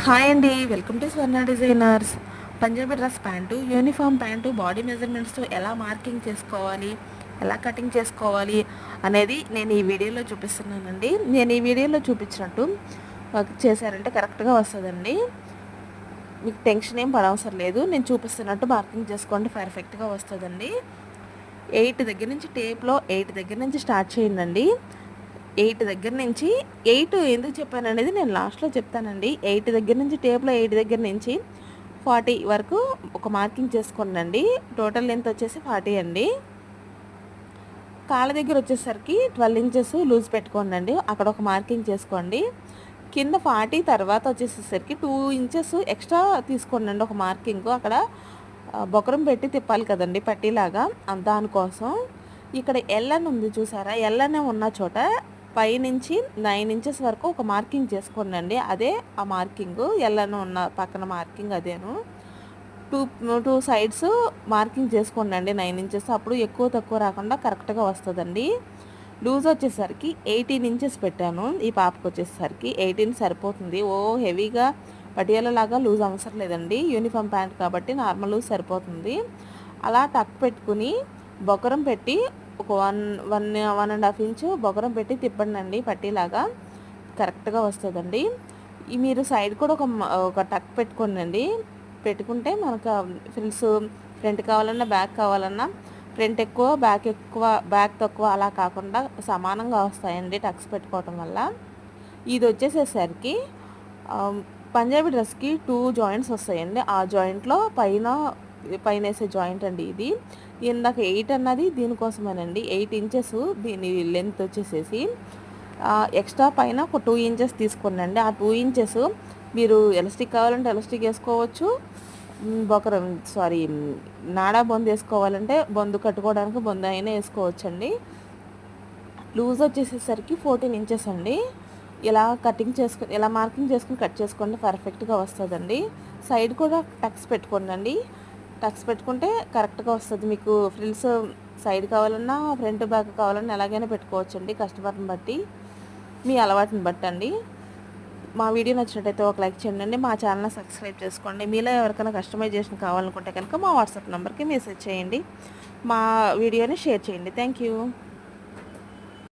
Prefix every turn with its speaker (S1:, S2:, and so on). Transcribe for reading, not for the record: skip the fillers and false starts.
S1: Hi అండి, welcome to Swarna designers. Punjabi dress pant, uniform pant body మెజర్మెంట్స్తో ఎలా మార్కింగ్ చేసుకోవాలి, ఎలా కటింగ్ చేసుకోవాలి అనేది నేను ఈ వీడియోలో చూపిస్తున్నానండి. నేను ఈ వీడియోలో చూపించినట్టు చేశారంటే కరెక్ట్గా వస్తుందండి. మీకు టెన్షన్ ఏం పడవసరం లేదు. నేను చూపిస్తున్నట్టు మార్కింగ్ చేసుకోండి, పర్ఫెక్ట్గా వస్తుందండి. 8 దగ్గర నుంచి టేప్లో 8 దగ్గర నుంచి స్టార్ట్ చేయండి. 8 దగ్గర నుంచి 8 ఎందుకు చెప్పాననేది నేను లాస్ట్లో చెప్తానండి. 8 దగ్గర నుంచి టేప్లో 8 దగ్గర నుంచి 40 వరకు ఒక మార్కింగ్ చేసుకోండి. టోటల్ లెంత్ వచ్చేసి 40 అండి. కాళ్ళ దగ్గర వచ్చేసరికి 12 ఇంచెస్ లూజ్ పెట్టుకోండి. అక్కడ ఒక మార్కింగ్ చేసుకోండి. కింద 40 తర్వాత వచ్చేసేసరికి 2 ఇంచెస్ ఎక్స్ట్రా తీసుకోండి ఒక మార్కింగ్. అక్కడ బొకరం పెట్టి తిప్పాలి కదండి పట్టీలాగా, దానికోసం ఇక్కడ ఎల్ అని ఉంది చూసారా, ఎల్ అనే ఉన్న చోట పైనుంచి 9 ఇంచెస్ వరకు ఒక మార్కింగ్ చేసుకోండి. అదే ఆ మార్కింగ్, ఎల్ అని ఉన్న పక్కన మార్కింగ్ అదేను. టూ సైడ్స్ మార్కింగ్ చేసుకోండి 9 ఇంచెస్. అప్పుడు ఎక్కువ తక్కువ రాకుండా కరెక్ట్గా వస్తుందండి. లూజ్ వచ్చేసరికి 18 ఇంచెస్ పెట్టాను. ఈ పాపకు వచ్చేసరికి 18 సరిపోతుంది. హెవీగా పటియాలలాగా లూజ్ అవసరం లేదండి. యూనిఫామ్ ప్యాంట్ కాబట్టి నార్మల్ లూజ్ సరిపోతుంది. అలా టక్ పెట్టుకుని బొకరం పెట్టి ఒక 1.5 ఇంచు బొకరం పెట్టి తిప్పండి పట్టీలాగా, కరెక్ట్గా వస్తుందండి. మీరు సైడ్ కూడా ఒక టక్ పెట్టుకోండి. పెట్టుకుంటే మనకు ఫ్రంట్ కావాలన్నా బ్యాక్ కావాలన్నా ఫ్రంట్ ఎక్కువ బ్యాక్ తక్కువ అలా కాకుండా సమానంగా వస్తాయండి టక్స్ పెట్టుకోవటం వల్ల. ఇది వచ్చేసేసరికి పంజాబీ డ్రెస్కి 2 జాయింట్స్ వస్తాయండి. ఆ జాయింట్లో పైన వేసే జాయింట్ అండి ఇది. ఇందాక 8 అన్నది దీనికోసమేనండి. 8 ఇంచెస్ దీని లెంత్ వచ్చేసేసి ఎక్స్ట్రా పైన ఒక 2 ఇంచెస్ తీసుకోండి. ఆ 2 ఇంచెస్ మీరు ఎలాస్టిక్ కావాలంటే ఎలాస్టిక్ వేసుకోవచ్చు, నాడా బొందు వేసుకోవాలంటే బొందు కట్టుకోవడానికి బొందు అయినా వేసుకోవచ్చండి. లూజ్ వచ్చేసేసరికి 14 ఇంచెస్ అండి. ఇలా ఇలా మార్కింగ్ చేసుకుని కట్ చేసుకోండి, పర్ఫెక్ట్గా వస్తుందండి. సైడ్ కూడా టక్స్ పెట్టుకోండి. టక్స్ పెట్టుకుంటే కరెక్ట్గా వస్తుంది. మీకు ఫ్రిల్స్ సైడ్ కావాలన్నా ఫ్రంట్ బ్యాక్ కావాలన్నా ఎలాగైనా పెట్టుకోవచ్చండి, కస్టమర్ని బట్టి, మీ అలవాటుని బట్టి అండి. మా వీడియో నచ్చినట్టయితే ఒక లైక్ చేయండి. మా ఛానల్ని సబ్స్క్రైబ్ చేసుకోండి. మీలో ఎవరికైనా కస్టమైజేషన్ కావాలనుకుంటే కనుక మా వాట్సాప్ నెంబర్కి మెసేజ్ చేయండి. మా వీడియోని షేర్ చేయండి. Thank you.